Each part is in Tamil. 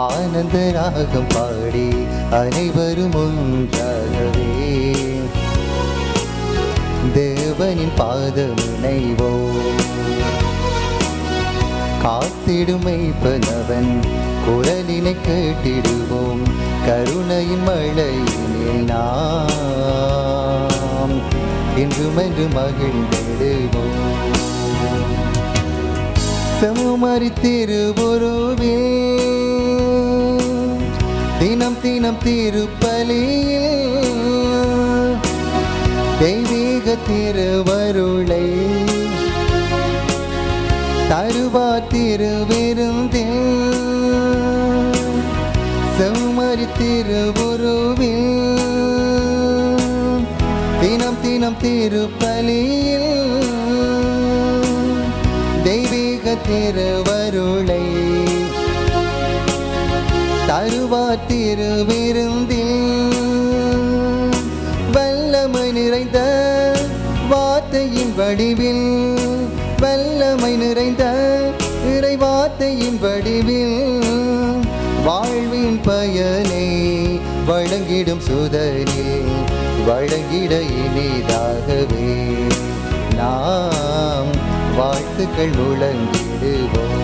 ஆனந்த ராகம் பாடி அனைவரும் ஒன்றாகவே தேவனின் பாதம் இணைவோம். காத்திடும் மெய்ப்பனவன் குரலினை கேட்டிடுவோம். கருணையின் மழையினில் நாம் இன்றுமென்று மகிழ்ந்திடுவோம். செம்மறி திருவுருவே தினம் தினம் திருப்பலியில் தெய்வீக திருவருளை தருவா திருவிருந்தில் செம்மறி திருவுருவில் தினம் தினம் திருப்பலியில் தெய்வீக திருவருளை தருவா திருவிருந்தில் வல்லமை நிறைந்த வார்த்தையின் வடிவில் வல்லமை நிறைந்த இறைவார்த்தையின் வடிவில் வாழ்வின் பயனை வழங்கிடும் சுதனே வழங்கிட இனிதாகவே நாம் வாழ்த்துக்கள் முழங்கிடுவோம்.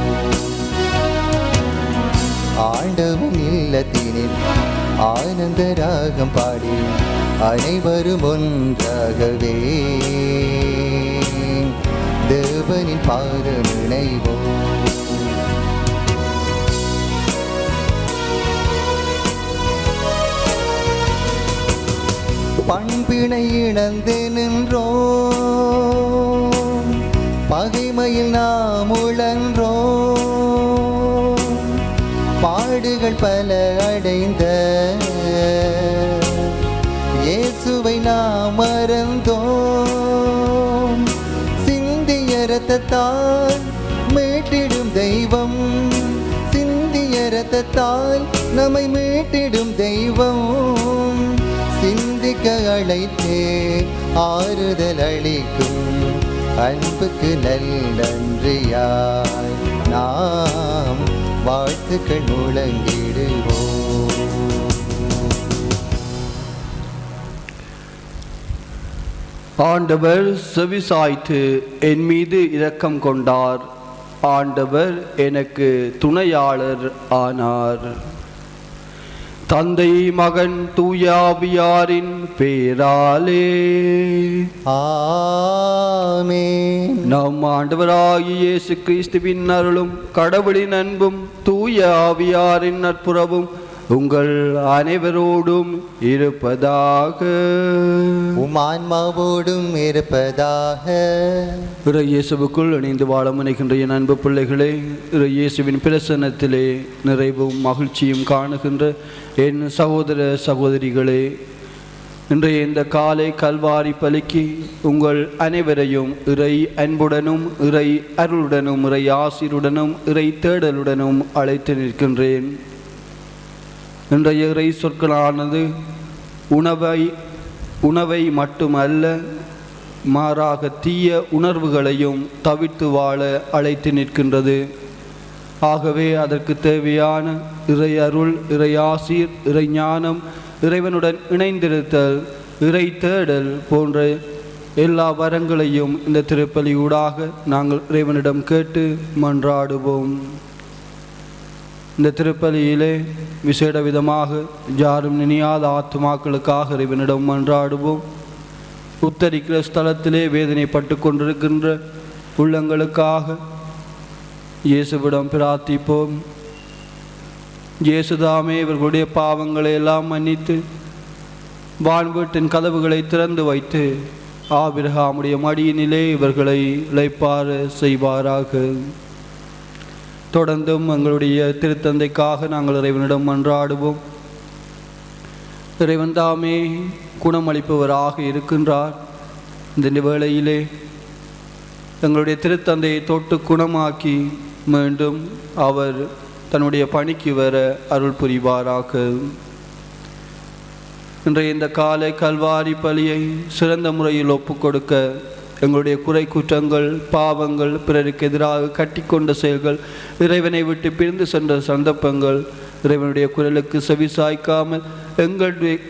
ஆண்டவன் இல்லத்தினில் ஆனந்த ராகம் பாடி அனைவரும் ஒன்றாகவே தேவனின் பாதம் இணைவோம். பண்பினை இழந்து நின்றோம், பகைமையில் நாம் உழன்றோம், பாடுகள் பல அடைந்த இயேசுவை நாம் மறந்தோம். சிந்திய இரத்தத்தால் மீட்டிடும் தெய்வம், சிந்திய இரத்தத்தால் நம்மை மீட்டிடும் தெய்வம், சிந்திக்க அழைத்தே ஆறுதல் அளிக்கும் அன்புக்கு நன்றியாய் நாம் வாழ்த்துக்கள் முழங்கிடுவோம். ஆண்டவர் செவிசாய்த்து என் மீது இரக்கம் கொண்டார். ஆண்டவர் எனக்கு துணையாளர் ஆனார். தந்தை மகன் தூயாவியாரின் பேராலே ஆமென். நம் ஆண்டவராகிய இயேசு கிறிஸ்துவின் அருளும் கடவுளின் அன்பும் தூயாவியாரின் நட்புறவும் உங்கள் அனைவரோடும் இருப்பதாக. உம் ஆன்மாவோடும் இருப்பதாக. இயேசுவுக்குள் இணைந்து வாழ முனைகின்ற என் அன்பு பிள்ளைகளே, இயேசுவின் பிரசன்னத்திலே நிறைவும் மகிழ்ச்சியும் காணுகின்ற என் சகோதர சகோதரிகளே, இன்றைய இந்த காலை கல்வாரி பலிக்கு உங்கள் அனைவரையும் இறை அன்புடனும் இறை அருளுடனும் இறை ஆசிருடனும் இறை தேடலுடனும் அழைத்து நிற்கின்றேன். இன்றைய இறை சொற்களானது உணவை மட்டுமல்ல, மாறாக தீய உணர்வுகளையும் தவிர்த்து வாழ அழைத்து நிற்கின்றது. ஆகவே அதற்கு தேவையான இறை அருள், இறை ஆசீர், இறை ஞானம், இறைவனுடன் இணைந்திருத்தல், இறை தேடல் போன்ற எல்லா வரங்களையும் இந்த திருப்பலியூடாக நாங்கள் இறைவனிடம் கேட்டு மன்றாடுவோம். இந்த திருப்பலியிலே விசேட விதமாக யாரும் நினையாத ஆத்மாக்களுக்காக இறைவனிடம் மன்றாடுவோம். உத்தரிக்கிற ஸ்தலத்திலே வேதனைப்பட்டு கொண்டிருக்கின்ற உள்ளங்களுக்காக இயேசுவிடம் பிரார்த்திப்போம். இயேசுதாமே இவர்களுடைய பாவங்களை எல்லாம் மன்னித்து வான்வீட்டின் கதவுகளை திறந்து வைத்து ஆபிரகாமுடைய மடியினிலே இவர்களை இளைப்பாற செய்வாராக. தொடர்ந்தும் எங்களுடைய திருத்தந்தைக்காக நாங்கள் இறைவனிடம் மன்றாடுவோம். இறைவன் தாமே குணமளிப்பவராக இருக்கின்றார். இந்த வேளையிலே எங்களுடைய திருத்தந்தையை தொட்டு குணமாக்கி மீண்டும் அவர் தன்னுடைய பணிக்கு வர அருள் புரிவாராக. இன்றைய இந்த காலை கல்வாரி பலியை சிறந்த முறையில் ஒப்புக்கொடுக்க எங்களுடைய குறை குற்றங்கள், பாவங்கள், பிறருக்கு எதிராக கட்டிக்கொண்ட செயல்கள், இறைவனை விட்டு பிரிந்து சென்ற சந்தர்ப்பங்கள், இறைவனுடைய குரலுக்கு செவி சாய்க்காமல்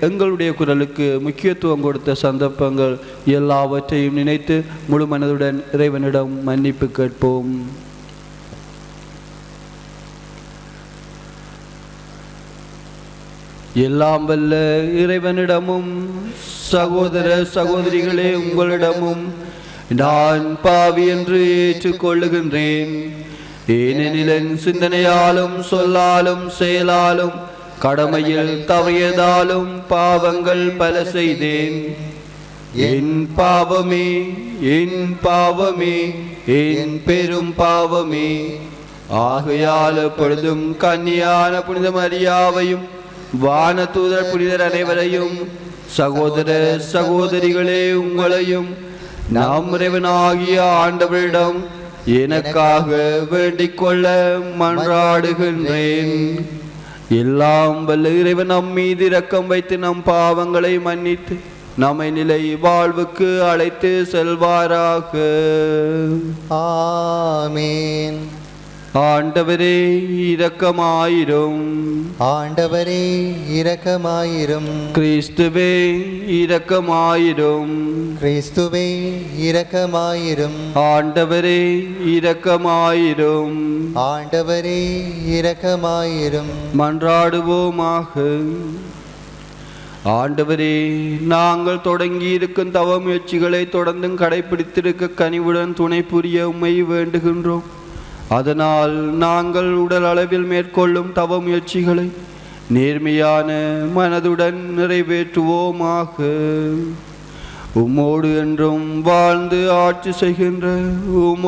எங்களுடைய குரலுக்கு முக்கியத்துவம் கொடுத்த சந்தர்ப்பங்கள் எல்லாவற்றையும் நினைத்து முழு மனதுடன் இறைவனிடம் மன்னிப்பு கேட்போம். எல்லாம் வல்ல இறைவனிடமும் சகோதர சகோதரிகளே உங்களிடமும் நான் பாவி என்று ஏற்றுக்கொள்ளுகின்றேன். ஏனெனில் என் சிந்தனையாலும் சொல்லாலும் செயலாலும் கடமையில் தவறியதாலும் பாவங்கள் பல செய்தேன். என் பாவமே, என் பாவமே, என் பெரும் பாவமே. ஆகையால் எப்பொழுதும் கன்னியான புனித மரியாவையும் வானதூதர் புனிதர் அனைவரையும் சகோதர சகோதரிகளே உங்களையும் நாம் இறைவனாகிய ஆண்டவரிடம் எனக்காக வேண்டிக் கொள்ள மன்றாடுகின்றேன். எல்லாம் வல்ல இறைவன் நம் மீது இரக்கம் வைத்து நம் பாவங்களை மன்னித்து நம்மை நிலை வாழ்வுக்கு அழைத்து செல்வாராக. ஆமீன். ஆண்டவரே இரக்கமாயிரும். ஆண்டவரே இரக்கமாயிரும். கிறிஸ்துவே இரக்கமாயிரும். கிறிஸ்துவே இரக்கமாயிரும். ஆண்டவரே இரக்கமாயிரும். ஆண்டவரே இரக்கமாயிரும். மன்றாடுவோமாக. ஆண்டவரே, நாங்கள் தொடங்கி இருக்கும் தவ முயற்சிகளை தொடர்ந்தும் கடைபிடித்திருக்க கனிவுடன் துணை புரிய உம்மை வேண்டுகின்றோம். அதனால் நாங்கள் உடல் அளவில் மேற்கொள்ளும் தவ முயற்சிகளை நேர்மையான மனதுடன் நிறைவேற்றுவோமாக. உம்மோடு என்றும் வாழ்ந்து ஆட்சி செய்கின்ற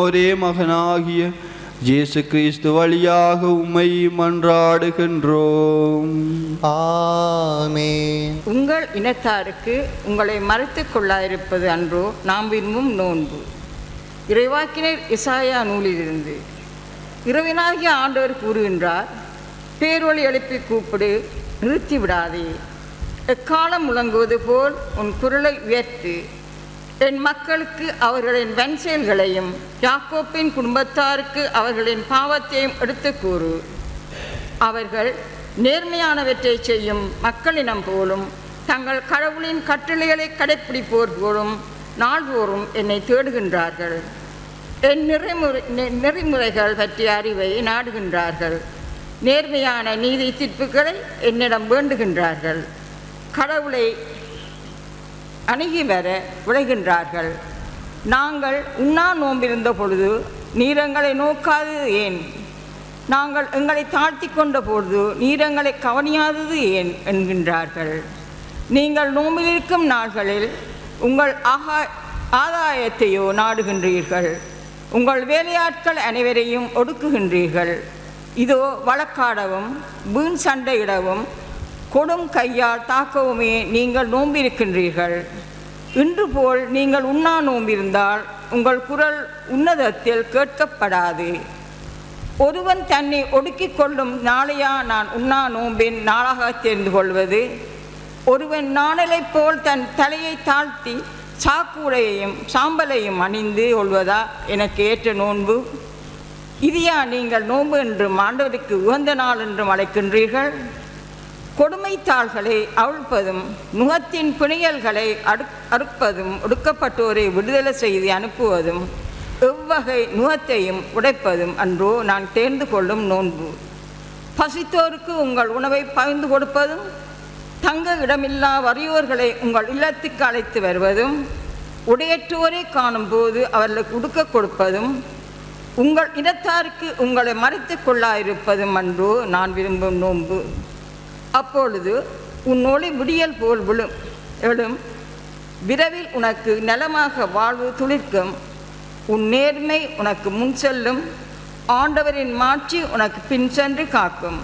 ஒரே மகனாகிய இயேசு கிறிஸ்து வழியாக உம்மை மன்றாடுகின்றோம். ஆமென். உங்கள் இனத்தாருக்கு உங்களை மறைத்துக் கொள்ளாதிருப்பது அன்றோ நாம் விரும்பும் நோன்பு. இறைவாக்கினர் இசாயா நூலிலிருந்து. இரவினாகிய ஆண்டவர் கூறுகின்றார், பேரொளி எழுப்பி கூப்பிடு, நிறுத்தி விடாதே. எக்காலம் முழங்குவது போல் உன் குரலை உயர்த்து. என் மக்களுக்கு அவர்களின் வன்செயல்களையும் யாக்கோப்பின் குடும்பத்தாருக்கு அவர்களின் பாவத்தையும் எடுத்து கூறு. அவர்கள் நேர்மையானவற்றை செய்யும் மக்களினம் போலும் தங்கள் கடவுளின் கட்டளைகளை கடைப்பிடிப்போர் போலும் நாள்தோறும் என்னை தேடுகின்றார்கள். என் நெறிமுறைகள் பற்றிய அறிவை நாடுகின்றார்கள். நேர்மையான நீதி தீர்ப்புகளை என்னிடம் வேண்டுகின்றார்கள். கடவுளை அணுகி வர விளைகின்றார்கள். நாங்கள் உண்ணா நோம்பிருந்த பொழுது நீரங்களை நோக்காதது ஏன்? நாங்கள் எங்களை தாழ்த்தி கொண்ட பொழுது நீரங்களை கவனியாதது ஏன் என்கின்றார்கள். நீங்கள் நோம்பிலிருக்கும் நாள்களில் உங்கள் ஆதாயத்தையோ நாடுகின்றீர்கள். உங்கள் வேலையாட்கள் அனைவரையும் ஒடுக்குகின்றீர்கள். இதோ வழக்காடவும் வீண் சண்டையிடவும் கொடும் கையால் தாக்கவுமே நீங்கள் நோம்பியிருக்கின்றீர்கள். இன்று போல் நீங்கள் உண்ணா நோம்பிருந்தால் உங்கள் குரல் உன்னதத்தில் கேட்கப்படாது. ஒருவன் தன்னை ஒடுக்கிக் கொள்ளும் நாளையா நான் உண்ணா நோம்பின் நாளாக தெரிந்து கொள்வது? ஒருவன் நாணலை போல் தன் தலையை தாழ்த்தி சாக்குடையையும் சாம்பலையும் அணிந்து கொள்வதா எனக்கு ஏற்ற நோன்பு? இதையா நீங்கள் நோன்பு என்றும் ஆண்டவருக்கு உகந்த நாள் என்றும் அழைக்கின்றீர்கள்? கொடுமைத்தாள்களை அவிழ்ப்பதும் நுகத்தின் பிணியல்களை அறுப்பதும் ஒடுக்கப்பட்டோரை விடுதலை செய்து அனுப்புவதும் எவ்வகை நுகத்தையும் உடைப்பதும் அன்றோ நான் தேர்ந்து கொள்ளும் நோன்பு? பசித்தோருக்கு உங்கள் உணவை பகிர்ந்து கொடுப்பதும் தங்க இடமில்லா வறியோர்களை உங்கள் இல்லத்துக்கு அழைத்து வருவதும் உடையற்றோரை காணும் போது அவர்களுக்கு உடுக்க கொடுப்பதும் உங்கள் இனத்தாருக்கு உங்களை மறைத்து கொள்ளாதிருப்பதும் அன்றோ நான் விரும்பும் நோன்பு? அப்பொழுது உன் ஒளி விடியல் போல் எழும். விரைவில் உனக்கு நலமாக வாழ்வு துளிர்க்கும். உன் நேர்மை உனக்கு முன் செல்லும். ஆண்டவரின் மாட்சி உனக்கு பின் சென்று காக்கும்.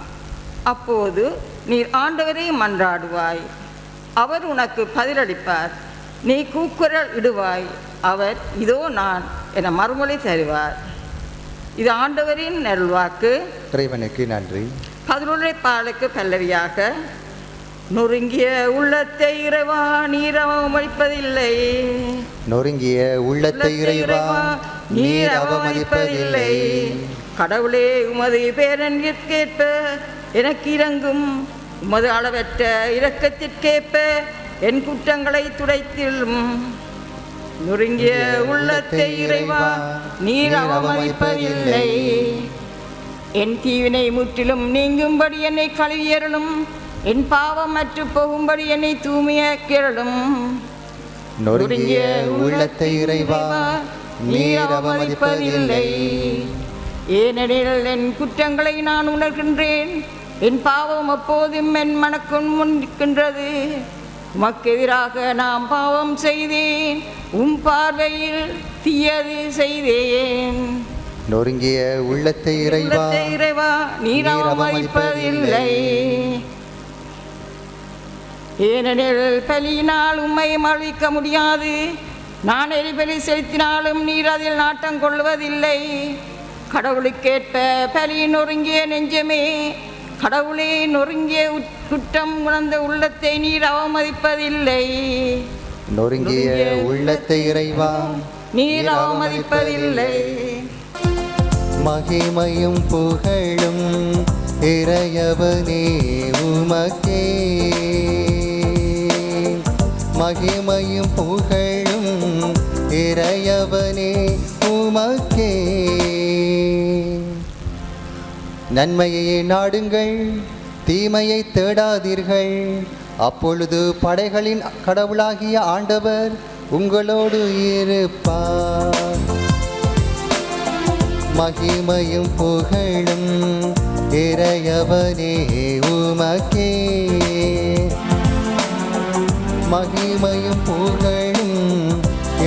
அப்போது நீர் ஆண்டவரை மன்றாடுவாய், அவர் உனக்கு பதிலளிப்பார். நீ கூக்குரல் இடுவாய், அவர் இதோ நான் என மறுமொழி தருவார். இது ஆண்டவரின் நல்வாக்கு. இறைவனுக்கு நன்றி. 11 பாலுக்கு பல்லவியாக. நொறுங்கிய உள்ளத்தை இறைவா நீர் அவமதிப்பதில்லை. நொறுங்கிய உள்ளத்தை இறைவா நீர் அவமதிப்பதில்லை. கடவுளே, உமது பேரன்பிற்கேற்ப எனக்கு இறங்கும். உமது அளவற்ற இரக்கத்திற்கேற்ப என் குற்றங்களை துடைத்திடும். நொறுங்கிய உள்ளத்தை இறைவா நீர் அவமதிப்பதில்லை. என் தீவினை முற்றிலும் நீங்கும்படி என்னை கழுவியருளும். என் பாவம் அற்று போகும்படி என்னை தூய்மையாக்கியருளும். நொறுங்கிய உள்ளத்தை இறைவா நீர் அவமதிப்பதில்லை. ஏனெனில் என் குற்றங்களை நான் உணர்கின்றேன். என் பாவம் அப்போதும் என் மனக்குள் முன்னிற்கின்றது. உமக்கு எதிராக நான் பாவம் செய்தேன். உம் பார்வையில் தீயது செய்தேன். நொறுங்கிய உள்ளத்தை இறைவா நீர் அவமதிப்பதில்லை. ஏனெனில் பலியினால் உம்மை மழிக்க முடியாது. நான் எரிபலி செலுத்தினாலும் நீர் அதில் நாட்டம் கொள்வதில்லை. கடவுளுக்கேற்ப பலி நொறுங்கிய நெஞ்சமே, கடவுளே நொறுங்கிய குற்றம் உணர்ந்த உள்ளத்தை நீர் அவமதிப்பதில்லை. நொறுங்கிய உள்ளத்தை இறைவா நீர் அவமதிப்பதில்லை. மகிமையும் புகழும் இறையவனே உமக்கே. மகிமையும் புகழும் இறையவனே உமக்கே. நன்மையை நாடுங்கள், தீமையை தேடாதீர்கள். அப்பொழுது படைகளின் கடவுளாகிய ஆண்டவர் உங்களோடு இருப்பார். மகிமையும் புகழும் இறையவனே உமக்கே. மகிமையும் புகழும்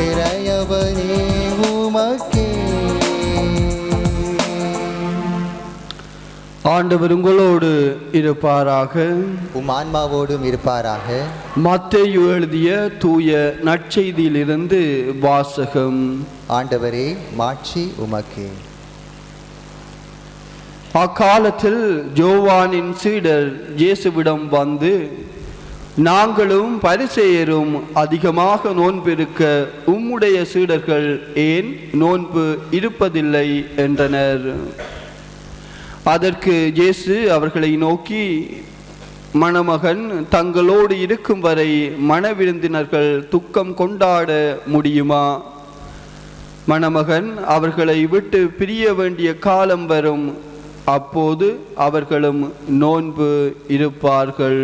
இறையவனே உமக்கே. ஆண்டவர் உங்களோடு இருப்பாராக. உம் ஆன்மாவோடும் இருப்பாராக. மத்தேயு எழுதிய தூய நற்செய்தியிலிருந்து வாசகம். ஆண்டவரே மாட்சி உமக்கே. அக்காலத்தில் யோவானின் சீடர் இயேசுவிடம் வந்து, நாங்களும் பரிசேயரும் அதிகமாக நோன்பிருக்க உம்முடைய சீடர்கள் ஏன் நோன்பு இருப்பதில்லை என்றனர். அதற்கு இயேசு அவர்களை நோக்கி, மணமகன் தங்களோடு இருக்கும் வரை மணவிருந்தினர்கள் துக்கம் கொண்டாட முடியுமா? மணமகன் அவர்களை விட்டு பிரிய வேண்டிய காலம் வரும். அப்போது அவர்களும் நோன்பு இருப்பார்கள்.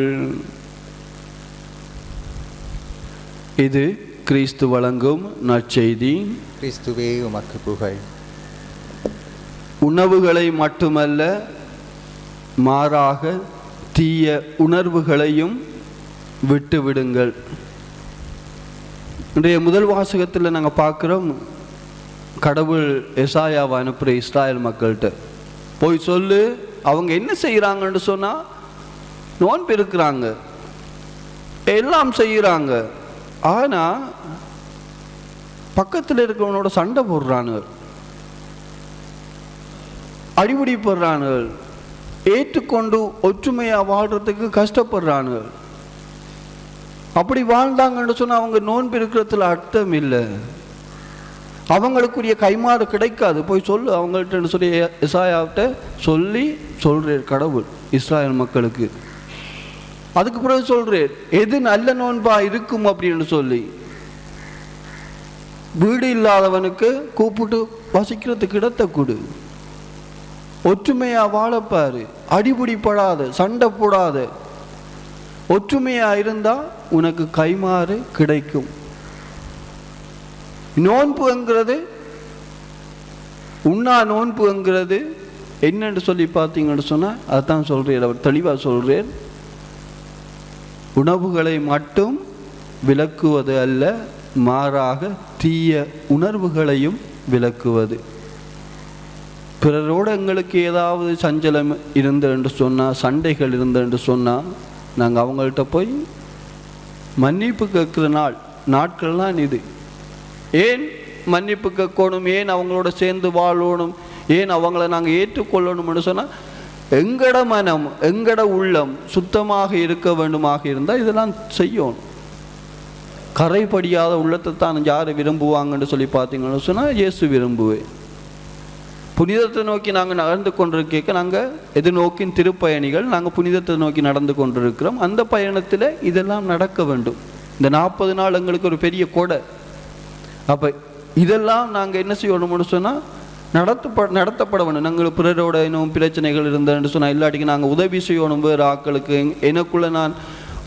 இது கிறிஸ்து வழங்கும் நற்செய்தி. கிறிஸ்துவே உமக்கு புகழ். உணவுகளை மட்டுமல்ல, மாறாக தீய உணர்வுகளையும் விட்டுவிடுங்கள். இன்றைய முதல் வாசகத்தில் நாங்கள் பார்க்குறோம், கடவுள் எசாயாவை அனுப்புகிற இஸ்ராயல் மக்கள்கிட்ட போய் சொல்லு. அவங்க என்ன செய்கிறாங்கன்னு சொன்னால், நோன்பு இருக்கிறாங்க, எல்லாம் செய்கிறாங்க. ஆனால் பக்கத்தில் இருக்கிறவனோட சண்டை போடுறானுங்க, அடிபடி போடுறானுகள், ஏற்றுக்கொண்டு ஒற்றுமையாக வாழ்கிறதுக்கு கஷ்டப்படுறானுகள். அப்படி வாழ்ந்தாங்கன்னு சொன்னால் அவங்க நோன்பு இருக்கிறதுல அர்த்தம் இல்லை. அவங்களுக்குரிய கைமாறு கிடைக்காது. போய் சொல்லு அவங்கள்ட்ட சொல்லி எசாயாவிட்ட சொல்லி சொல்கிறேன் கடவுள் இஸ்ராயல் மக்களுக்கு. அதுக்கு பிறகு சொல்கிறேன் எது நல்ல நோன்பா இருக்கும் அப்படின்னு சொல்லி. வீடு இல்லாதவனுக்கு கூப்பிட்டு வசிக்கிறதுக்கு இடத்தை கொடு, ஒற்றுமையாக வாழப்பாரு, அடிபிடிப்படாத, சண்டை போடாத, ஒற்றுமையாக இருந்தால் உனக்கு கைமாறு கிடைக்கும். நோன்புங்கிறது, உண்ணா நோன்புங்கிறது என்னன்னு சொல்லி பார்த்தீங்கன்னு சொன்னால் அதுதான் சொல்கிறேன். அவர் தெளிவாக சொல்கிறேன், உணவுகளை மட்டும் விலக்குவது அல்ல, மாறாக தீய உணர்வுகளையும் விலக்குவது. பிறரோடு எங்களுக்கு ஏதாவது சஞ்சலம் இருந்தென்று சொன்னால், சண்டைகள் இருந்தென்று சொன்னால், நாங்கள் அவங்கள்ட்ட போய் மன்னிப்பு கேட்குற நாட்கள்லாம் இது. ஏன் மன்னிப்பு கேட்கணும், ஏன் அவங்களோட சேர்ந்து வாழணும், ஏன் அவங்கள நாங்கள் ஏற்றுக்கொள்ளணும்னு சொன்னால், எங்கட மனம் எங்கட உள்ளம் சுத்தமாக இருக்க வேண்டுமாக இருந்தால் இதெல்லாம் செய்யணும். கரைப்படியாத உள்ளத்தை தான் யார் விரும்புவாங்கன்னு சொல்லி பார்த்தீங்கன்னு சொன்னால் இயேசு விரும்புவேன். புனிதத்தை நோக்கி நாங்கள் நகர்ந்து கொண்டிருக்க நாங்கள் எதிர்நோக்கின் திருப்பயணிகள், நாங்கள் புனிதத்தை நோக்கி நடந்து கொண்டிருக்கிறோம். அந்த பயணத்தில் இதெல்லாம் நடக்க வேண்டும். இந்த 40 நாள் எங்களுக்கு ஒரு பெரிய கொடை. அப்போ இதெல்லாம் நாங்கள் என்ன செய்யணும்னு சொன்னால் நடத்தப்பட வேண்டும். நாங்கள் பிறரோட இன்னும் பிரச்சனைகள் இருந்தேன்னு சொன்னால் இல்லாட்டிக்கு நாங்கள் உதவி செய்யணும் வேறு ஆக்களுக்கு. எனக்குள்ளே நான்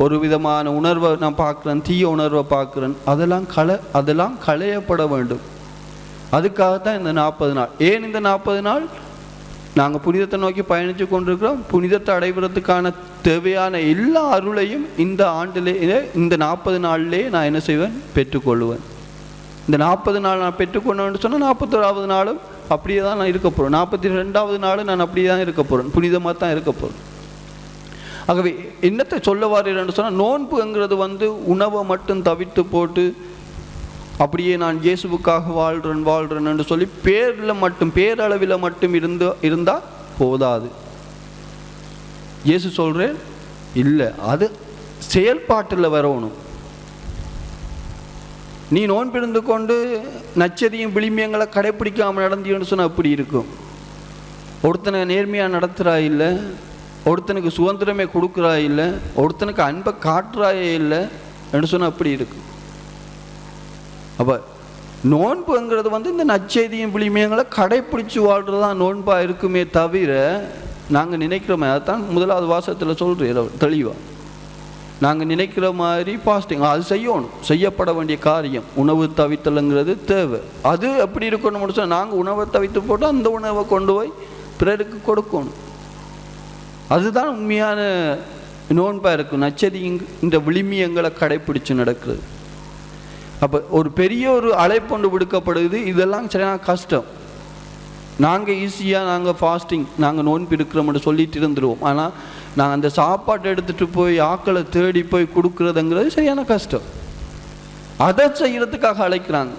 ஒரு விதமான உணர்வை நான் பார்க்குறேன், தீய உணர்வை பார்க்குறேன், அதெல்லாம் களையப்பட வேண்டும். அதுக்காகத்தான் இந்த 40 நாள். ஏன் இந்த 40 நாள்? நாங்கள் புனிதத்தை நோக்கி பயணித்து கொண்டிருக்கிறோம். புனிதத்தை அடைவதற்கான தேவையான எல்லா அருளையும் இந்த ஆண்டிலே, இந்த 40 நாள்லேயே நான் என்ன செய்வேன்? பெற்றுக்கொள்வேன். இந்த 40 நாள் நான் பெற்றுக்கொண்டேன்னு சொன்னால் 41வது நாளும் அப்படியே தான் நான் இருக்க போகிறேன். 42வது நாளும் நான் அப்படியே தான் இருக்க போகிறேன், புனிதமாக தான் இருக்க போகிறேன். ஆகவே என்னத்தை சொல்ல வாரேன்னு சொன்னால், நோன்புங்கிறது உணவை மட்டும் தவிர்த்து போட்டு அப்படியே நான் இயேசுவுக்காக வாழ்கிறேன்னு சொல்லி பேரளவில் மட்டும் இருந்தால் போதாது. இயேசு சொல்கிறேன் இல்லை, அது செயல்பாட்டில் வரணும். நீ நோன்பிருந்து கொண்டு நச்சதியும் விளிம்பியங்களை கடைப்பிடிக்காமல் நடந்தீன்னு சொன்னால் அப்படி இருக்கும். ஒருத்தனை நேர்மையாக நடத்துகிறா இல்லை, ஒருத்தனுக்கு சுதந்திரமே கொடுக்குறா இல்லை, ஒருத்தனுக்கு அன்பை காட்டுறாயே இல்லை என்று சொன்னால் அப்படி இருக்கும். அப்போ நோன்புங்கிறது இந்த நச்செய்தியும் விளிமியங்களை கடைப்பிடிச்சு வாழ்கிறது தான் நோன்பாக இருக்குமே தவிர, நாங்கள் நினைக்கிறோமே, அதுதான் முதலாவது வாசகத்தில் சொல்கிறேன் தெளிவாக. நாங்கள் நினைக்கிற மாதிரி பாஸ்டிங் அது செய்யப்பட வேண்டிய காரியம். உணவு தவித்தலுங்கிறது தேவை. அது எப்படி இருக்கணும் முடிச்சா, நாங்கள் உணவை தவித்து போட்டு அந்த உணவை கொண்டு போய் பிறருக்கு கொடுக்கணும். அதுதான் உண்மையான நோன்பாக இருக்கும். நச்சதி இந்த விளிமியங்களை கடைப்பிடிச்சு நடக்கிறது. அப்போ ஒரு பெரிய ஒரு அழைப்பொண்டு விடுக்கப்படுது. இதெல்லாம் சரியான கஷ்டம். நாங்கள் ஈஸியாக நாங்கள் ஃபாஸ்டிங் நாங்கள் நோன்பு இருக்கிறோம்னு சொல்லிட்டு இருந்துருவோம். ஆனால் நாங்கள் அந்த சாப்பாட்டை எடுத்துகிட்டு போய் ஆக்களை தேடி போய் கொடுக்குறதுங்கிறது சரியான கஷ்டம். அதை செய்கிறதுக்காக அழைக்கிறாங்க.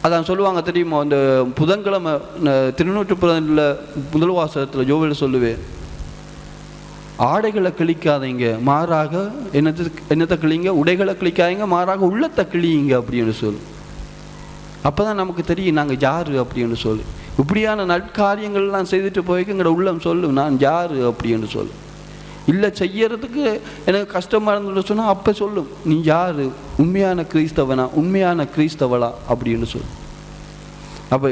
அதான் சொல்லுவாங்க தெரியுமா, அந்த புதன்கிழமை திருநூற்றுப்புறத்தில் முதல் வாசகத்தில் ஜோவில் சொல்லுவேன், ஆடைகளை கிழிக்காதீங்க, மாறாக என்னத்தை கிழிங்க, உடைகளை கிழிக்காதீங்க, மாறாக உள்ளத்தை கிழியுங்க அப்படின்னு சொல்லு. அப்போ தான் நமக்கு தெரியும் நாங்கள் யார் அப்படின்னு சொல்லு. இப்படியான நற்காரியங்கள்லாம் செய்துட்டு போய்க்கு எங்களோட உள்ளம் சொல்லு, நான் யார் அப்படின்னு சொல்லு. இல்லை செய்யறதுக்கு எனக்கு கஷ்டமாக இருந்துட்டு சொன்னால் அப்போ சொல்லும், நீ யார், உண்மையான கிறிஸ்தவனா, உண்மையான கிறிஸ்தவளா அப்படின்னு சொல்லு. அப்போ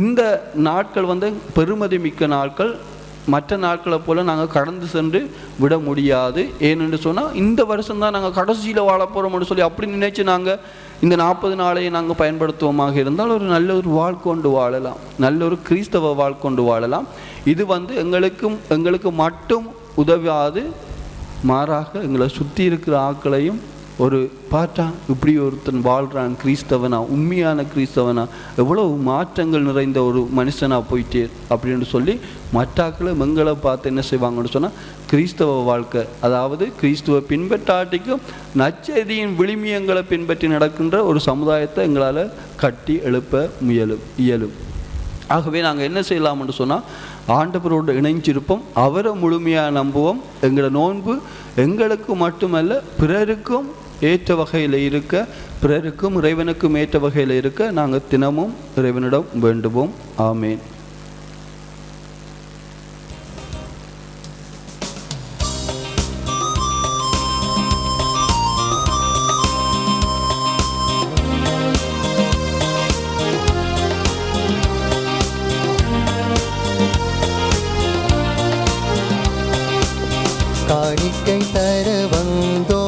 இந்த நாட்கள் பெருமதி மிக்க நாட்கள். மற்ற நாட்களை போல் நாங்கள் கடந்து சென்று விட முடியாது. ஏன்னு சொன்னால் இந்த வருஷம்தான் நாங்கள் கடைசியில் வாழ போகிறோம்னு சொல்லி அப்படி நினைச்சு நாங்கள் இந்த 40 நாளையை நாங்கள் பயன்படுத்துவோமாக இருந்தால் ஒரு நல்ல ஒரு வாழ்க்கொண்டு வாழலாம், நல்ல ஒரு கிறிஸ்தவ வாழ்க்கொண்டு வாழலாம். இது எங்களுக்கு மட்டும் உதவாது, மாறாக எங்களை சுற்றி இருக்கிற ஆட்களையும் ஒரு பார்த்தா இப்படி ஒருத்தன் வாழ்கிறான், கிறிஸ்தவனா, உண்மையான கிறிஸ்தவனா, எவ்வளவு மாற்றங்கள் நிறைந்த ஒரு மனுஷனாக போயிட்டே அப்படின்னு சொல்லி மற்றாக்களை எங்களை பார்த்து என்ன செய்வாங்கன்னு சொன்னால் கிறிஸ்தவ வாழ்க்கை, அதாவது கிறிஸ்துவ பின்பற்றாட்டிக்கும் நச்செய்தியின் விளிமியங்களை பின்பற்றி நடக்கின்ற ஒரு சமுதாயத்தை எங்களால் கட்டி எழுப்ப இயலும். ஆகவே நாங்கள் என்ன செய்யலாம்னு சொன்னால் ஆண்டவரோடு இணைஞ்சிருப்போம், அவரை முழுமையாக நம்புவோம். எங்களோட நோன்பு எங்களுக்கு மட்டுமல்ல பிறருக்கும் ஏற்ற வகையில் இருக்க, பிறருக்கும் இறைவனுக்கும் ஏற்ற வகையில் இருக்க நாங்கள் தினமும் இறைவனிடம் வேண்டுவோம். ஆமேன். காணிக்கை தர வந்தோ,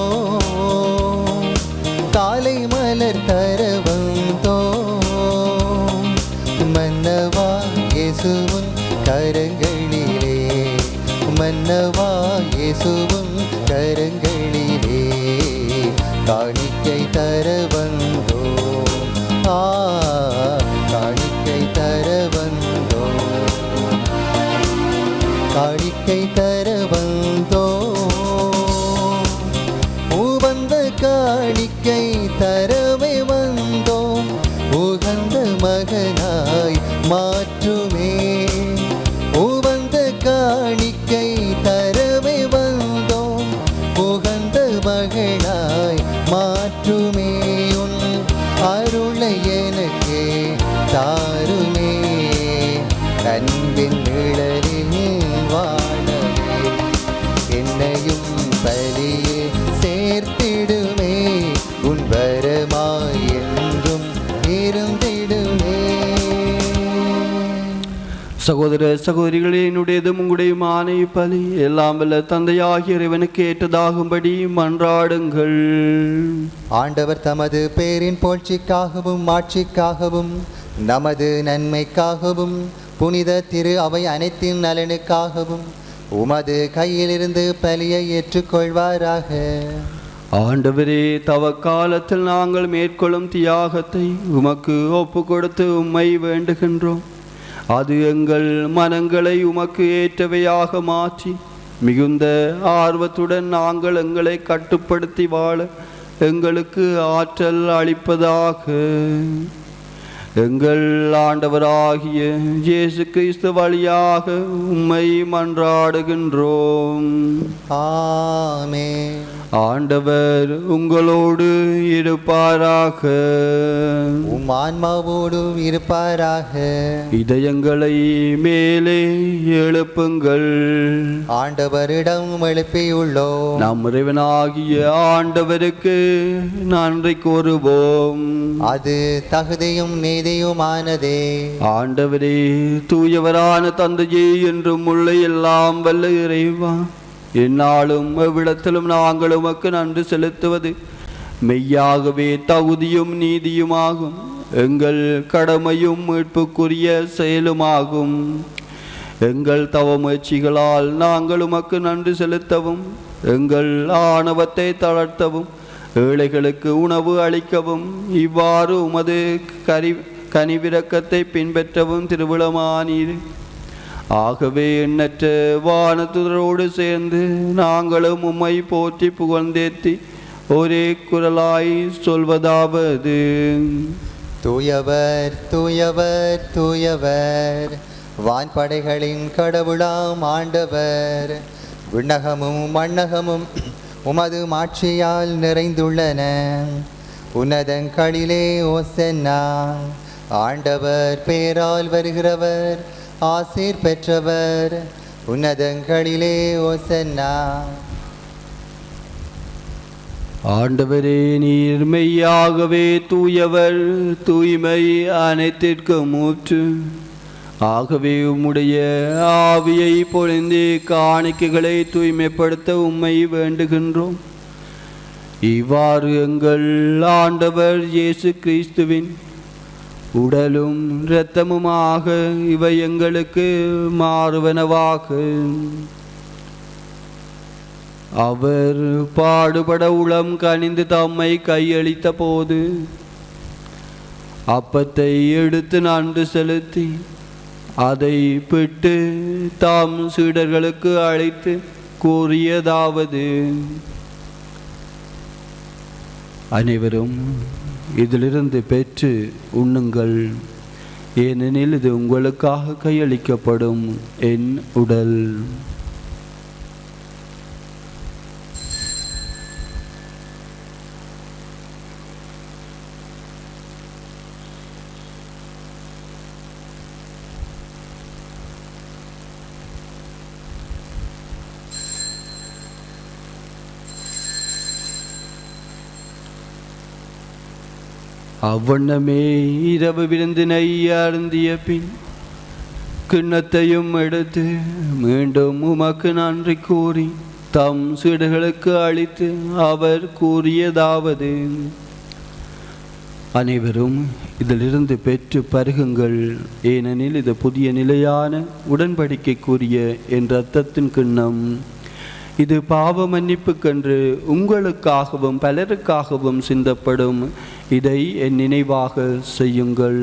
காலை மலர் தர வந்தோ, மன்னவா இயேசுவின் கரங்களிலே, மன்னவா இயேசுவின் கரங்களிலே காணிக்கை தர வந்தோ, காணிக்கை தர வந்தோ, காணிக்கை தர வந்தோ, உகந்த காணிக்கை தரவே வந்தோம், உகந்த மகனாய் மாற்றுமே, உகந்த காணிக்கை தரவே வந்தோம், உகந்த மகனாய் மாற்றுமே, உன் அருளை எனக்கே சகோதர சகோதரிகளே, என்னுடையதும் உங்களுடையமான இப்பலி எல்லாம் வல்ல தந்தையாகிய இறைவனுக்கு ஏற்றதாகும்படி மன்றாடுங்கள். ஆண்டவர் தமது பேரின் புகழ்ச்சிக்காகவும் மாட்சிக்காகவும் நமது நன்மைக்காகவும் புனித திரு அவை அனைத்தின் நலனுக்காகவும் உமது கையிலிருந்து பலியை ஏற்றுக்கொள்வாராக. ஆண்டவரே, தவக்காலத்தில் நாங்கள் மேற்கொள்ளும் தியாகத்தை உமக்கு ஒப்பு கொடுத்து உம்மை வேண்டுகின்றோம். அது எங்கள் மனங்களை உமக்கு ஏற்றவையாக மாற்றி மிகுந்த ஆர்வத்துடன் நாங்கள் எங்களை கட்டுப்படுத்தி வாழ எங்களுக்கு ஆற்றல் அளிப்பதாக. எங்கள் ஆண்டவராகிய இயேசு கிறிஸ்து வழியாக உம்மை மன்றாடுகின்றோம். ஆமென். ஆண்டவர் உங்களோடு இருப்பாராக. உம் ஆன்மாவோடும் இருப்பாராக. இதயங்களை மேலே எழுப்புங்கள். ஆண்டவரிடம் எழுப்பியுள்ளோம். நம் இறைவனாகிய ஆண்டவருக்கு நன்றி கூறுவோம். அது தகுதியும் நீதியுமானதே. ஆண்டவரே, தூயவரான தந்தையே, என்றும் உள்ள எல்லாம் வல்ல இறைவா, எந்நாளும் எவ்விடத்திலும் நாங்கள் உமக்கு நன்றி செலுத்துவது மெய்யாகவே தகுதியும் நீதியுமாகும். எங்கள் கடமையும் மீட்புக்குரிய செயலுமாகும். எங்கள் தவமுயற்சிகளால் நாங்கள் உமக்கு நன்றி செலுத்தவும், எங்கள் ஆணவத்தை தளர்த்தவும், ஏழைகளுக்கு உணவு அளிக்கவும், இவ்வாறு உமது கனிவிரக்கத்தை பின்பற்றவும் திருவிழமானீர். ஆகவே எண்ணற்ற வானதுதரோடு சேர்ந்து நாங்களும் உம்மை போற்றி புகழ்ந்தேத்தி ஒரே குரலாய் சொல்வதாவது: தூயவர் தூயவர் தூயவர், வான்படைகளின் கடவுளாம் ஆண்டவர். விண்ணகமும் மண்ணகமும் உமது மாட்சியால் நிறைந்துள்ளன. உன்னதங்களிலே ஓசன்னா. ஆண்டவர் பேரால் வருகிறவர் ஆசீர் பெற்றவர். உன்னதங்களிலே ஓசன்னா. ஆண்டவரே, நீர் மெய்யாகவே தூயவர், தூய்மை அனைத்திற்கும் ஊற்று. ஆகவே உம்முடைய ஆவியை பொழிந்து காணிக்கைகளை தூய்மைப்படுத்த உம்மை வேண்டுகின்றோம். இவ்வாறு எங்கள் ஆண்டவர் இயேசு கிறிஸ்துவின் உடலும் இரத்தமுமாக இவை எங்களுக்கு மாறுவனவாக. அவர் பாடுபட உளம் கனிந்து தம்மை கையளித்த போது அப்பத்தை எடுத்து நன்றி செலுத்தி அதை பிட்டு தாம் சீடர்களுக்கு அழைத்து கூறியதாவது: அனைவரும் இதிலிருந்து பெற்று உண்ணுங்கள், ஏனெனில் இது உங்களுக்காக கையளிக்கப்படும் என் உடல். அவ்வண்ணமே இரவு விருந்தினை அருந்திய பின் கிண்ணத்தையும் எடுத்து மீண்டும் உமக்கு நன்றி கூறி தம் சீடர்களுக்கு அளித்து அவர் கூறியதாவது: அனைவரும் இதிலிருந்து பெற்று பருகுங்கள், ஏனெனில் இது புதிய நிலையான உடன்படிக்கைக்குரிய என் இரத்தத்தின் கிண்ணம். இது பாவ மன்னிப்புக்கென்று உங்களுக்காகவும் பலருக்காகவும் சிந்தப்படும். இதை என் நினைவாக செய்யுங்கள்.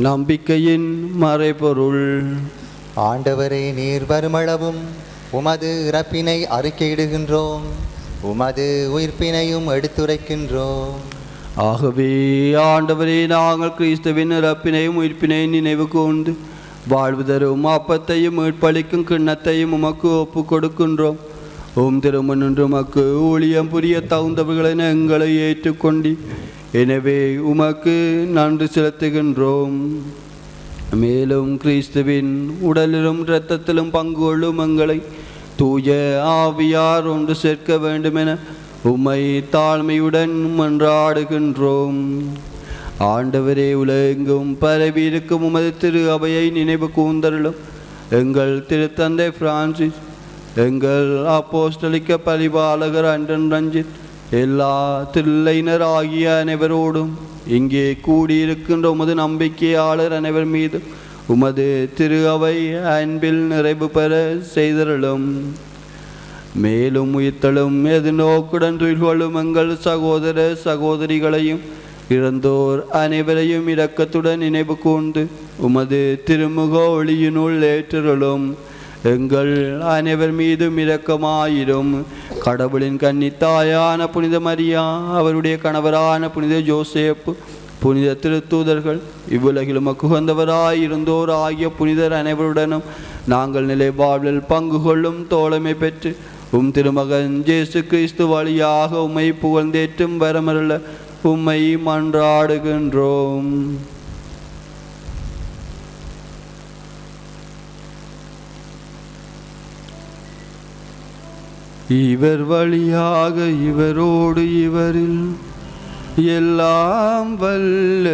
நம்பிக்கையின் மறைபொருள். ஆண்டவரே, நீர் வருமளவும் உமது இறப்பினை அறிக்கையிடுகின்றோம், உமது உயிர்ப்பினையும் எடுத்துரைக்கின்றோம். ஆகவே ஆண்டவரே, நாங்கள் கிறிஸ்துவின் இறப்பினையும் உயிர்ப்பினையும் நினைவு கூர்ந்து வாழ்வு தரும் அப்பத்தையும் மீட்பளிக்கும் கிண்ணத்தையும் உமக்கு ஒப்பு கொடுக்கின்றோம். திருமணன்று உமக்கு ஊழியம் புரிய தகுந்தவர்களை எங்களை ஏற்றுக்கொண்டு எனவே உமக்கு நன்றி செலுத்துகின்றோம். மேலும் கிறிஸ்துவின் உடலிலும் இரத்தத்திலும் பங்கு கொள்ளும் எங்களை தூய ஆவியார் ஒன்று சேர்க்க வேண்டுமென உம்மை தாழ்மையுடன் மன்றாடுகின்றோம். ஆண்டவரே, உலகெங்கும் பரவி இருக்கும் உமது திரு அவையை நினைவு கூர்ந்தருளும். எங்கள் திருத்தந்தை பிரான்சிஸ், எங்கள் அப்போஸ்தலிக்க பரிபாலகர் அண்டன் ரஞ்சித், எல்லா தில்லையினர் ஆகிய அனைவரோடும் இங்கே கூடியிருக்கின்ற உமது நம்பிக்கையாளர் அனைவர் மீது உமது திரு அவை அன்பில் நிறைவு பெற செய்தருளும். மேலும் உயிர்த்தலும் எதிர்நோக்குடன் துயில்கொள்ளும் எங்கள் சகோதர சகோதரிகளையும் இறந்தோர் அனைவரையும் இரக்கத்துடன் நினைவு கூர்ந்து உமது திருமுக ஒளியினுள் ஏற்றருளும். எங்கள் அனைவர் மீதும் இரக்கமாயிரும். கடவுளின் கன்னித்தாயான புனித மரியா, அவருடைய கணவரான புனித ஜோசேப்பு, புனித திருத்தூதர்கள், இவ்வுலகிலும் உகந்தவராயிருந்தோர் ஆகிய புனிதர் அனைவருடனும் நாங்கள் நிலை வாழ்வில் பங்கு கொள்ளும் தோழமை பெற்று திருமகன் இயேசு கிறிஸ்து வழியாக உம்மை புகழ்ந்தேற்றும் வரமருள உம்மை மன்றாடுகின்றோம். இவர் வழியாக இவரோடு இவரில் எல்லாம் வல்ல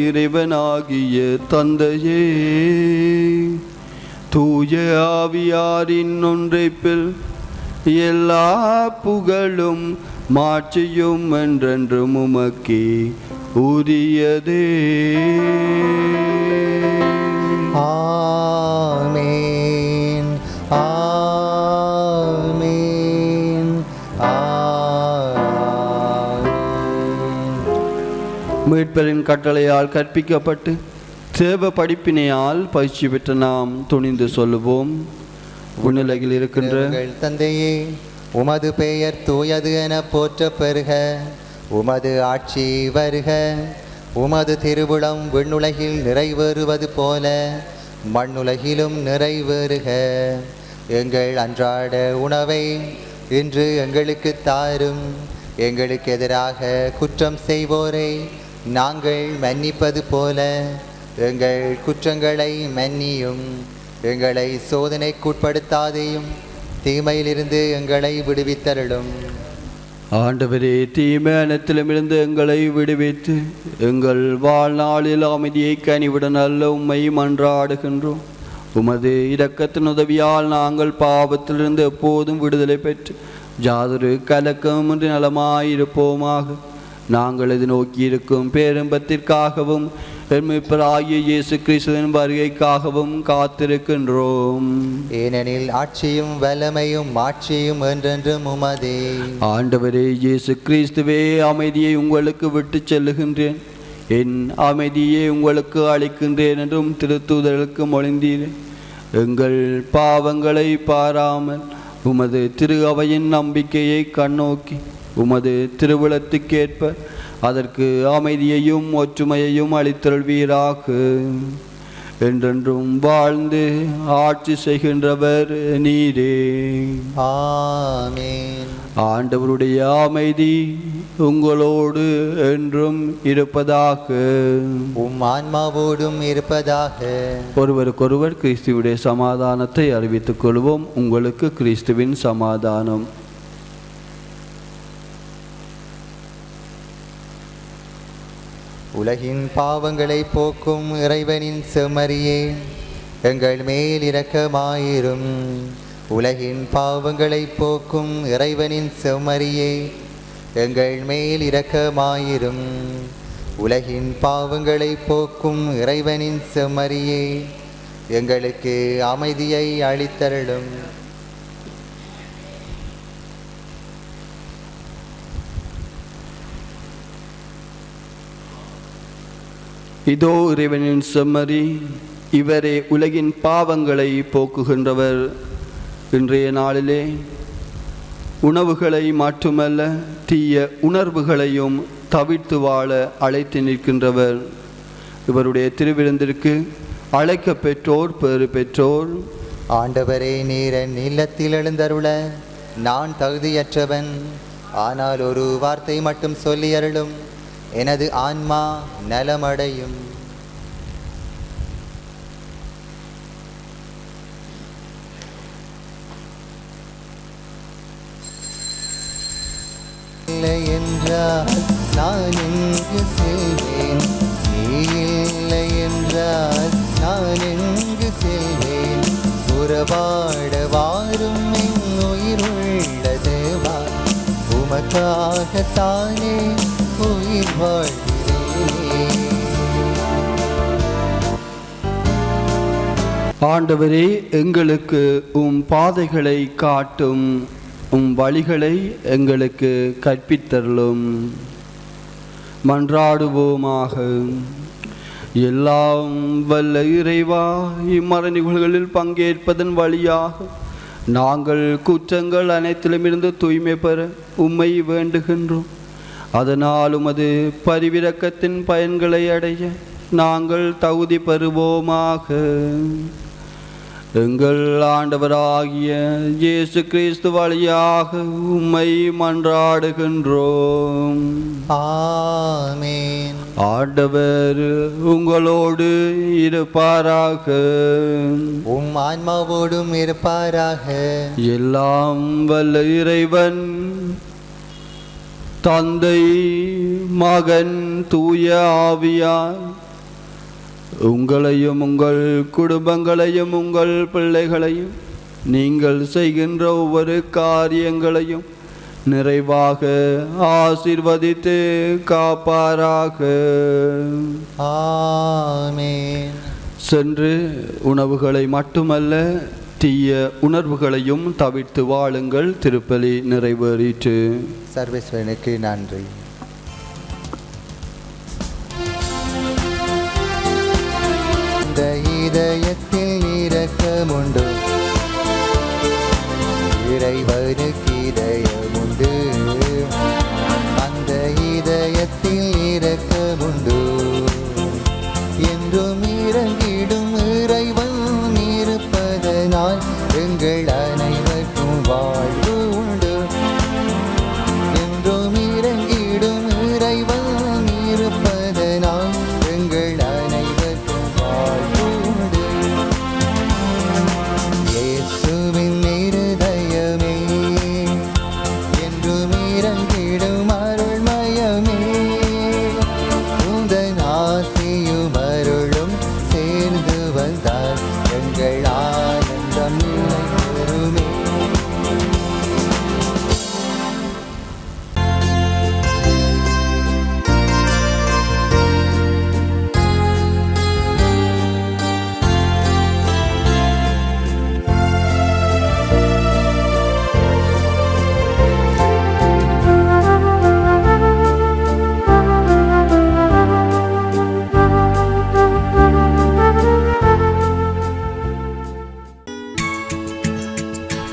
இறைவனாகிய தந்தையே, தூய ஆவியாரின் ஒன்றைப்பில் எல்லா புகழும் மாட்சியும் என்றென்றும் உமக்கே உரியதே. ஆமென், ஆமென், ஆமென். மீட்பரின் கட்டளையால் கற்பிக்கப்பட்டு தேவ படிப்பினையால் பயிற்சி பெற்ற நாம் துணிந்து சொல்லுவோம். உன்னிலையில் இருக்கின்ற எங்கள் தந்தையே, உமது பெயர் தூயது என போற்ற பெறுக. உமது ஆட்சி வருக. உமது திருவுளம் விண்ணுலகில் நிறைவேறுவது போல மண்ணுலகிலும் நிறைவேறுக. எங்கள் அன்றாட உணவை இன்று எங்களுக்கு தாரும். எங்களுக்கு எதிராக குற்றம் செய்வோரை நாங்கள் மன்னிப்பது போல எங்கள் குற்றங்களை மன்னியும். எங்களை சோதனைக்குட்படுத்தாதேயும், தீமையிலிருந்து எங்களை விடுவித்தருளும். ஆண்டவரே, தீமை அனைத்திலுமிருந்து எங்களை விடுவித்து எங்கள் வாழ்நாளில் அமைதியை கனிவுடன் அல்ல உம்மை மன்றாடுகின்றோம். உமது இரக்கத்தின் உதவியால் நாங்கள் பாவத்திலிருந்து எப்போதும் விடுதலை பெற்று ஜாதொரு கலக்கமின்றி நலமாயிருப்போமாக. நாங்கள் இது நோக்கியிருக்கும் பேரம்பத்திற்காகவும் மீட்பராகிய இயேசு கிறிஸ்துவின் வருகைக்காகவும் காத்திருக்கின்றோம். ஏனெனில் ஆட்சியும் வல்லமையும் மாட்சியும் என்றென்றும் உமதே. ஆண்டவரே இயேசு கிறிஸ்துவே, அமைதியை உங்களுக்கு விட்டு செல்லுகின்றேன், என் அமைதியை உங்களுக்கு அளிக்கின்றேன் என்றும் திருத்தூதர்களுக்கு மொழிந்தீரேன். எங்கள் பாவங்களை பாராமல் உமது திரு அவையின் நம்பிக்கையை கண்ணோக்கி உமது திருவுளத்துக்கேற்ப அதற்கு அமைதியையும் ஒற்றுமையையும் அளித்தருள்வீராக. என்றென்றும் வாழ்ந்து ஆட்சி செய்கின்றவர் நீரே. ஆமென். ஆண்டவருடைய அமைதி உங்களோடு என்றும் இருப்பதாக. உம் ஆன்மாவோடும் இருப்பதாக. ஒருவருக்கொருவர் கிறிஸ்துவுடைய சமாதானத்தை அறிவித்துக் கொள்வோம். உங்களுக்கு கிறிஸ்துவின் சமாதானம். உலகின் பாவங்களை போக்கும் இறைவனின் செம்மறியே, எங்கள் மேல் இரக்கமாயிரும். உலகின் பாவங்களை போக்கும் இறைவனின் செம்மறியே, எங்கள் மேல் இரக்கமாயிரும். உலகின் பாவங்களை போக்கும் இறைவனின் செம்மறியே, எங்களுக்கு அமைதியை அளித்தருளும். இதோ இறைவனின் செம்மறி, இவரே உலகின் பாவங்களை போக்குகின்றவர். இன்றைய நாளிலே உணவுகளை மட்டுமல்ல, தீய உணர்வுகளையும் தவிர்த்து வாழ அழைத்து நிற்கின்றவர். இவருடைய திருவிருந்திற்கு அழைக்க பெற்றோர் பேறு பெற்றோர். ஆண்டவரே, நீர் என் இல்லத்தில் எழுந்தருள நான் தகுதியற்றவன். ஆனால் ஒரு வார்த்தை மட்டும் சொல்லி அருளும், எனது ஆன்மா நலமடையும். இல்லை என்றால் நான் எங்கு செல்வேன்? நீ இல்லை என்றால் நான் எங்கு செல்வேன்? உறவாட வாரும் என் உயிருள்ள தேவா, உமக்காகத்தானே உயிர் வாழ்கிறேன். ஆண்டவரே, எங்களுக்கு பாதைகளை காட்டும், வழிகளை எங்களுக்கு கற்பித்தருளும். மன்றாடுவோமாக. எல்லாம் வல்ல இறைவா, இம்மறை நிகழ்வுகளில் பங்கேற்பதன் வழியாக நாங்கள் குற்றங்கள் அனைத்திலுமிருந்து தூய்மை பெற உம்மை வேண்டுகின்றோம். அதனால் உமது பரிவிரக்கத்தின் பயன்களை அடைய நாங்கள் தகுதி பெறுவோமாக. எங்கள் ஆண்டவராகிய இயேசு கிறிஸ்து வழியாக உம்மை மன்றாடுகின்றோம். ஆமென். ஆண்டவர் உங்களோடு இருப்பாராக. உம் ஆன்மாவோடும் இருப்பாராக. எல்லாம் வல்ல இறைவன் தந்தை, மகன், தூய ஆவியார் உங்களையும் உங்கள் குடும்பங்களையும் உங்கள் பிள்ளைகளையும் நீங்கள் செய்கின்ற ஒவ்வொரு காரியங்களையும் நிறைவாக ஆசீர்வதித்து காப்பாராக. ஆமென். சென்று உணவுகளை மட்டுமல்ல தீய உணர்வுகளையும் தவிர்த்து வாழுங்கள். திருப்பலி நிறைவேறிற்று. சர்வேஸ்வரனுக்கு நன்றி. இந்த இதயத்தில் இரக்கமுண்டு, இறைவனுக்கு இதயமுண்டு. அந்த இதயத்தில் இரக்கமுண்டு, என்றும் இறங்கிடும் இறைவன் இருப்பதனால் எங்கள் அனைவருக்கும் வாழ்வு உண்டு. என்றும் இறங்கிடும் இறைவன் இருப்பதனால் எங்கள் அனைவருக்கும் வாழ்வு உண்டு. இயேசுவின் இருதயமே, என்றும் இறங்கிடும் அருள்மயமே, உந்தன் ஆசியும் அருளும் சேர்ந்து வந்தால் எங்கள் ஆனந்தம் நிலை பெறுமே.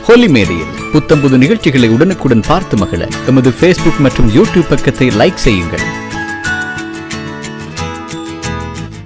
ஹோலி மேரியில் புத்தம்புது நிகழ்ச்சிகளை உடனுக்குடன் பார்த்து மகிழ எமது Facebook மற்றும் YouTube பக்கத்தை லைக் செய்யுங்கள்.